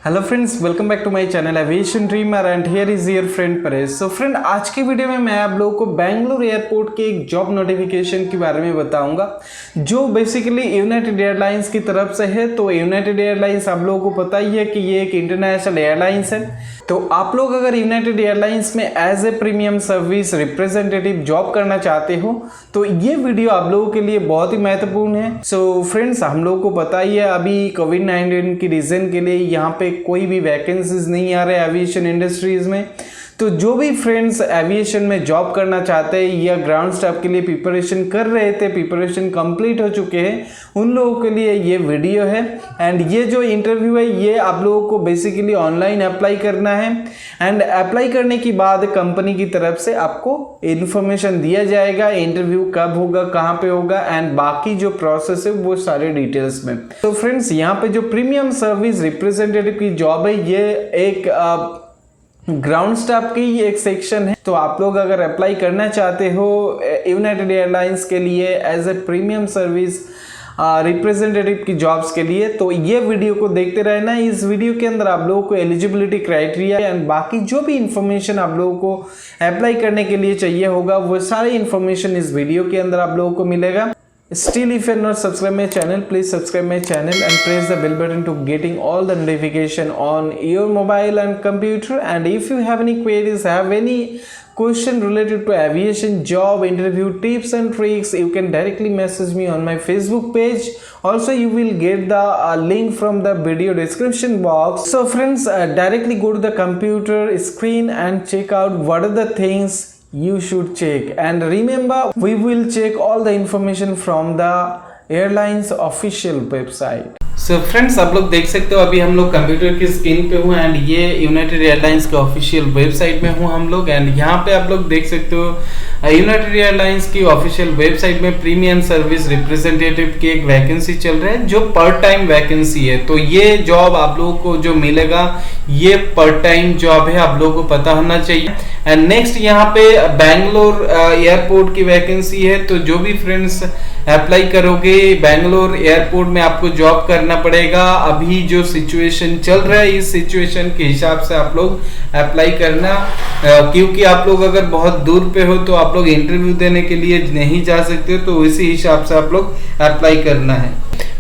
Hello friends, welcome back to my channel aviation dreamer and here is your friend Paresh. So friend, आज की video में मैं आप लोगों को बेंगलुरु एयरपोर्ट के एक जॉब नोटिफिकेशन के बारे में बताऊंगा जो बेसिकली यूनाइटेड एयरलाइंस की तरफ से है। तो यूनाइटेड एयरलाइंस आप लोगों को पता ही है कि ये एक इंटरनेशनल एयरलाइंस है। तो आप लोग अगर यूनाइटेड एयरलाइंस में as a premium service representative job करना चाहते हो तो ये वीडियो आप लोगों के लिए बहुत ही महत्वपूर्ण है। सो फ्रेंड्स, हम लोगों को पता ही है अभी कोविड-19 की रीजन के लिए यहाँ पे कोई भी वैकेंसीज नहीं आ रहे एविएशन इंडस्ट्रीज में। तो जो भी फ्रेंड्स एविएशन में जॉब करना चाहते हैं या ग्राउंड स्टाफ के लिए प्रिपरेशन कर रहे थे, प्रिपरेशन कंप्लीट हो चुके हैं, उन लोगों के लिए ये वीडियो है। एंड ये जो इंटरव्यू है ये आप लोगों को बेसिकली ऑनलाइन अप्लाई करना है। एंड अप्लाई करने के बाद कंपनी की तरफ से आपको इन्फॉर्मेशन दिया जाएगा इंटरव्यू कब होगा, कहाँ पे होगा एंड बाकी जो प्रोसेस है वो सारे डिटेल्स में। तो फ्रेंड्स, यहाँ पे जो प्रीमियम सर्विस रिप्रेजेंटेटिव की जॉब है ये एक ग्राउंड स्टाफ की एक सेक्शन है। तो आप लोग अगर अप्लाई करना चाहते हो यूनाइटेड एयरलाइंस के लिए as a premium service representative की जॉब्स के लिए तो ये वीडियो को देखते रहना। इस वीडियो के अंदर आप लोगों को एलिजिबिलिटी क्राइटेरिया एंड बाकी जो भी इंफॉर्मेशन आप लोगों को अप्लाई करने के लिए चाहिए होगा वो सारी इंफॉर्मेशन इस वीडियो के अंदर आप लोगों को मिलेगा। Still, if you are not subscribed my channel, please subscribe my channel and press the bell button to getting all the notification on your mobile and computer. And if you have any queries, have any question related to aviation job interview tips and tricks, you can directly message me on my Facebook page. Also, you will get the link from the video description box. So friends, directly go to the computer screen and check out what are the things you should check. And remember, we will check all the information from the airline's official website. So friends, आप लोग देख सकते हो अभी हम लोग computer की screen पे हूँ एंड ये यूनाइटेड एयरलाइंस के ऑफिशियल वेबसाइट में हूँ हम लोग। एंड यहाँ पे आप लोग देख सकते हो यूनाइटेड एयरलाइंस की ऑफिशियल वेबसाइट में प्रीमियम सर्विस रिप्रेजेंटेटिव की एक वैकेंसी चल रहा है जो पार्ट टाइम वैकेंसी है। तो ये जॉब आप लोगों को जो मिलेगा ये पार्ट टाइम जॉब है, आप लोगों को पता होना चाहिए। एंड नेक्स्ट यहाँ पे बेंगलोर एयरपोर्ट की वैकेंसी है। तो जो भी फ्रेंड्स अप्लाई करोगे बेंगलोर एयरपोर्ट में आपको जॉब करना पड़ेगा। अभी जो सिचुएशन चल रहा है इस सिचुएशन के हिसाब से आप लोग अप्लाई करना, क्योंकि आप लोग अगर बहुत दूर पे हो तो आप लोग इंटरव्यू देने के लिए नहीं जा सकते, तो इसी हिसाब से आप लोग अप्लाई करना है।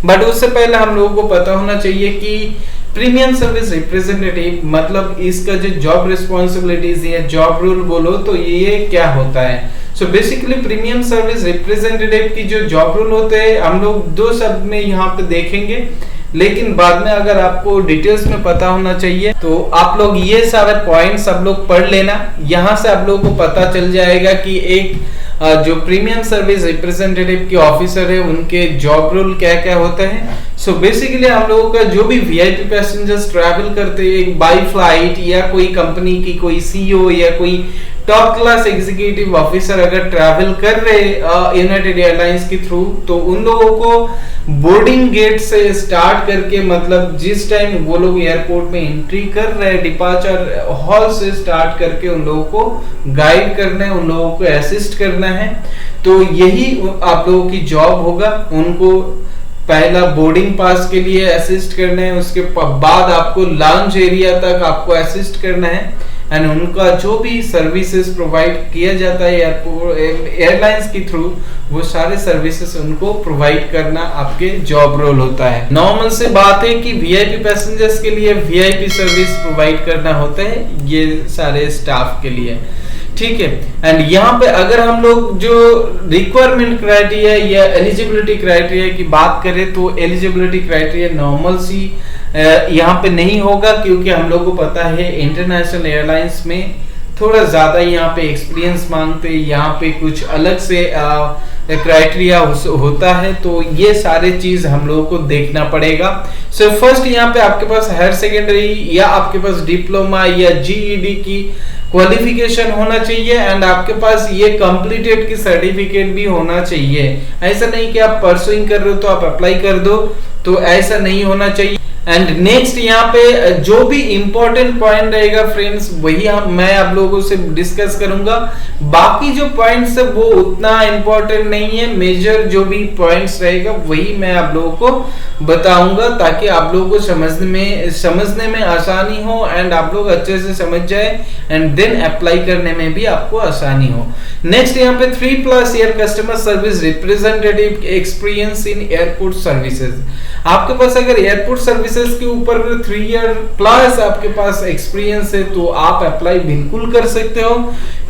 बट उससे पहले हम लोगों को पता होना चाहिए कि प्रीमियम सर्विस रिप्रेजेंटेटिव मतलब इसका जो जॉब रिस्पॉन्सिबिलिटीज या जॉब रोल बोलो तो ये क्या होता है। So basically premium service representative की जो जॉब रोल होते हैं हम लोग दो शब्द में यहाँ पे देखेंगे, लेकिन बाद में अगर आपको डिटेल्स में पता होना चाहिए तो आप लोग ये सारे पॉइंट्स आप लोग पढ़ लेना। यहाँ से आप लोगों को पता चल जाएगा कि एक जो प्रीमियम सर्विस रिप्रेजेंटेटिव के ऑफिसर है उनके जॉब रोल क्या क्या होते हैं। सो बेसिकली हम लोगों का जो भी वीआईपी पैसेंजर्स ट्रैवल करते हैं बाय फ्लाइट या कोई कंपनी की कोई सीईओ या कोई टॉप क्लास एग्जीक्यूटिव ऑफिसर अगर ट्रैवल कर रहे यूनाइटेड एयरलाइंस के थ्रू तो उन लोगों को बोर्डिंग गेट से स्टार्ट करके मतलब जिस टाइम वो लोग एयरपोर्ट में एंट्री कर रहे हैं डिपार्चर हॉल से स्टार्ट करके उन लोगों को गाइड करना है, उन लोगों को असिस्ट करना है। तो यही आप लोगों की जॉब होगा। उनको पहला बोर्डिंग पास के लिए असिस्ट करना है, उसके बाद आपको लॉन्च एरिया तक आपको असिस्ट करना है एंड उनका जो भी सर्विसेज प्रोवाइड किया जाता है एयरलाइंस के थ्रू वो सारे सर्विसेज उनको प्रोवाइड करना आपके जॉब रोल होता है। नॉर्मल से बात है कि वीआईपी पैसेंजर्स के लिए वीआईपी सर्विस प्रोवाइड करना होता है ये सारे स्टाफ के लिए, ठीक है। एंड यहाँ पे अगर हम लोग जो रिक्वायरमेंट क्राइटेरिया या एलिजिबिलिटी क्राइटेरिया की बात करें तो एलिजिबिलिटी क्राइटेरिया नॉर्मल सी यहाँ पे नहीं होगा, क्योंकि हम लोग को पता है इंटरनेशनल एयरलाइंस में थोड़ा ज्यादा यहाँ पे एक्सपीरियंस मांगते हैं, यहाँ पे कुछ अलग से क्राइटेरिया होता है। तो ये सारे चीज हम लोगों को देखना पड़ेगा। सो फर्स्ट यहाँ पे आपके पास हायर सेकेंडरी या आपके पास डिप्लोमा या जीईडी की क्वालिफिकेशन होना चाहिए एंड आपके पास ये कंप्लीटेड की सर्टिफिकेट भी होना चाहिए। ऐसा नहीं कि आप परसुइंग कर रहे हो तो आप अप्लाई कर दो, तो ऐसा नहीं होना चाहिए। एंड नेक्स्ट यहाँ पे जो भी इंपॉर्टेंट पॉइंट रहेगा फ्रेंड्स वही मैं आप लोगों से डिस्कस करूंगा। बाकी जो पॉइंट्स है वो उतना इंपॉर्टेंट नहीं है, मेजर जो भी पॉइंट्स रहेगा वही मैं आप लोगों को बताऊंगा ताकि आप लोगों को समझने में आसानी हो एंड आप लोग अच्छे से समझ जाए एंड देन अप्लाई करने में भी आपको आसानी हो। नेक्स्ट यहाँ पे 3+ year customer service representative experience in airport services. आपके पास अगर एयरपोर्ट सर्विसेज के ऊपर 3 ईयर प्लस आपके पास एक्सपीरियंस है तो आप अप्लाई बिल्कुल कर सकते हो।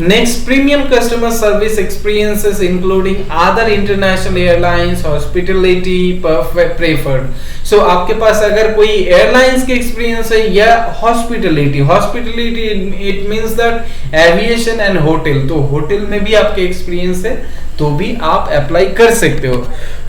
Next premium customer service experiences including other international airlines hospitality preferred. So आपके पास अगर कोई एयरलाइंस के एक्सपीरियंस है या hospitality it means that aviation and hotel, तो होटल में भी आपके एक्सपीरियंस है तो भी आप अप्लाई कर सकते हो।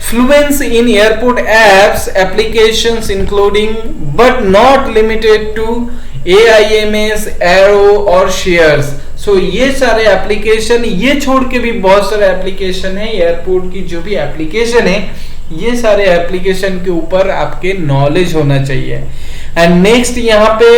Fluency in airport apps applications including but not limited to AIMS, aero और शेयर्स। सो ये सारे एप्लीकेशन, ये छोड़ के भी बहुत सारे एप्लीकेशन है एयरपोर्ट की, जो भी एप्लीकेशन है ये सारे एप्लीकेशन के ऊपर आपके नॉलेज होना चाहिए। एंड नेक्स्ट यहाँ पे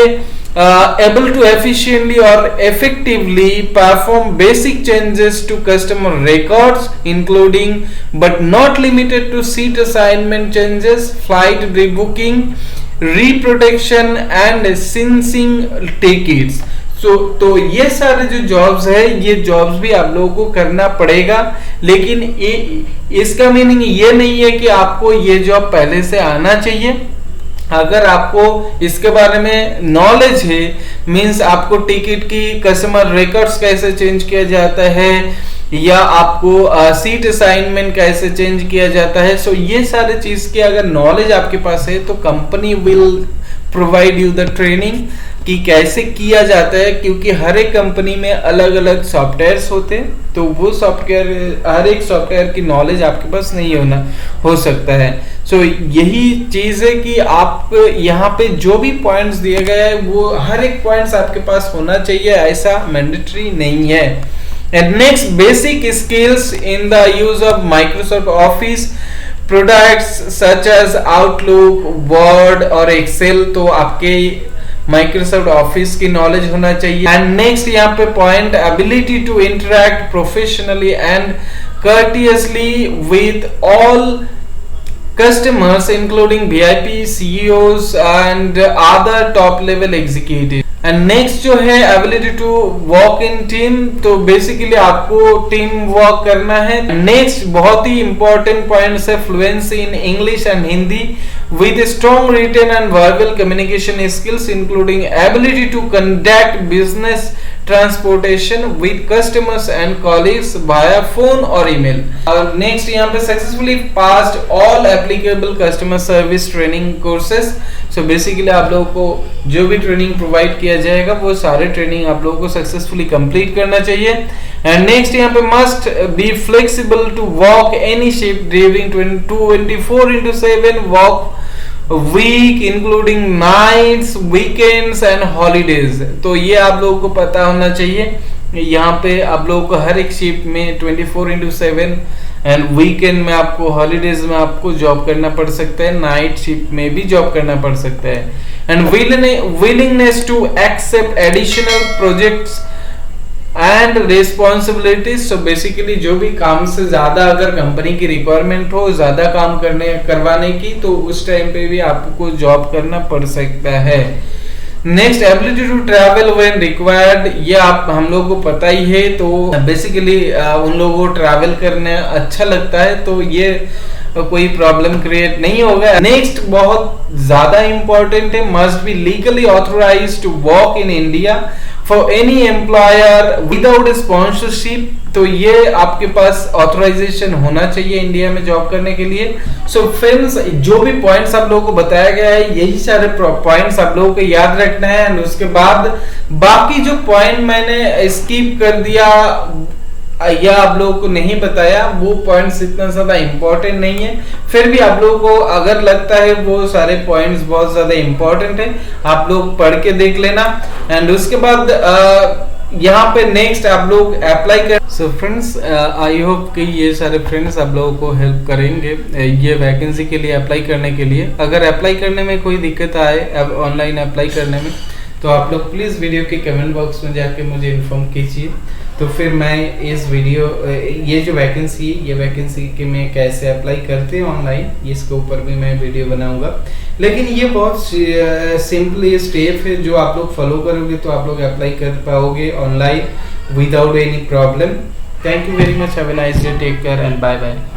able to efficiently or effectively perform basic changes to customer records including but not limited to seat assignment changes, flight rebooking, reprotection and syncing tickets। तो ये सारे जो जॉब्स है ये जॉब्स भी आप लोगों को करना पड़ेगा, लेकिन इसका मीनिंग ये नहीं है कि आपको ये जॉब पहले से आना चाहिए। अगर आपको इसके बारे में नॉलेज है, मींस आपको टिकट की कस्टमर रिकॉर्ड्स कैसे चेंज किया जाता है या आपको सीट असाइनमेंट कैसे चेंज किया जाता है, सो ये सारे चीज की अगर नॉलेज आपके पास है तो company will provide you the training कि कैसे किया जाता है, क्योंकि हर एक कंपनी में अलग अलग सॉफ्टवेयर्स होते हैं तो वो सॉफ्टवेयर, हर एक सॉफ्टवेयर की नॉलेज आपके पास नहीं हो सकता है। सो यही चीज है कि आप यहाँ पे जो भी पॉइंट्स दिए गए हैं वो हर एक पॉइंट्स आपके पास होना चाहिए, ऐसा मैंडेटरी नहीं है। And next basic skills in the use of Microsoft Office products such as Outlook, Word और एक्सेल, तो आपके माइक्रोसॉफ्ट ऑफिस की नॉलेज होना चाहिए। एंड नेक्स्ट यहाँ पे point ability to interact professionally and courteously with all customers including VIP, CEOs and other top level executives। And next जो है ability to work in team, तो बेसिकली आपको team work करना है। नेक्स्ट बहुत ही इंपॉर्टेंट पॉइंट्स है fluency in English and Hindi with strong written and verbal communication skills including ability to conduct business transportation with customers and colleagues via phone और email. और next यहाँ पे successfully passed all applicable customer service training courses. So basically आप लोगों को जो भी training provide किया जाएगा वो सारे ट्रेनिंग आप लोगों को सक्सेसफुली कंप्लीट करना चाहिए। एंड नेक्स्ट यहाँ पे must be flexible to work any shift during 24/7 work week including nights, weekends and holidays. तो ये आप लोगों को पता होना चाहिए, यहाँ पे आप लोगों को हर एक शिफ्ट में 24/7 एंड वीकेंड में आपको, हॉलीडेज में आपको जॉब करना पड़ सकता है, नाइट शिफ्ट में भी जॉब करना पड़ सकता है। And willingness to accept additional projects and responsibilities. So basically जो भी काम से ज्यादा अगर कंपनी की रिक्वायरमेंट हो ज्यादा काम करवाने की, तो उस टाइम पे भी आपको जॉब करना पड़ सकता है। Next ability to travel when required, ये आप हम लोगों को पता ही है, तो बेसिकली उन लोगों को ट्रैवल करने अच्छा लगता है, तो ये कोई प्रॉब्लम क्रिएट नहीं होगा। नेक्स्ट बहुत ज्यादा इंपॉर्टेंट है, must be legally authorized to work in India for any employer without sponsorship. तो ये आपके पास ऑथराइजेशन होना चाहिए इंडिया में जॉब करने के लिए। सो फ्रेंड्स, जो भी पॉइंट्स आप लोगों को बताया गया है यही सारे पॉइंट्स आप लोगों को याद रखना है। एंड उसके बाद बाकी जो पॉइंट मैंने स्किप कर दिया या आप लोगों को नहीं बताया, वो पॉइंट्स इतना ज्यादा इंपॉर्टेंट नहीं है, फिर भी आप लोगों को अगर लगता है वो सारे पॉइंट्स बहुत ज्यादा इंपॉर्टेंट है, आप लोग पढ़ के देख लेना। एंड उसके बाद यहाँ पे नेक्स्ट आप लोग अप्लाई कर। सो फ्रेंड्स, आई होप कि ये सारे फ्रेंड्स आप लोगों को हेल्प करेंगे ये वैकेंसी के लिए अप्लाई करने के लिए। अगर अप्लाई करने में कोई दिक्कत आए अब ऑनलाइन अप्लाई करने में, तो आप लोग प्लीज़ वीडियो के कमेंट बॉक्स में जाके मुझे इन्फॉर्म कीजिए, तो फिर मैं इस वीडियो ये जो वैकेंसी है, ये वैकेंसी के मैं कैसे अप्लाई करते हैं ऑनलाइन, इसके ऊपर भी मैं वीडियो बनाऊंगा। लेकिन ये बहुत सिंपल स्टेप है, जो आप लोग फॉलो करोगे तो आप लोग अप्लाई कर पाओगे online without any problem. Thank you very much, have a nice day, take care and bye bye.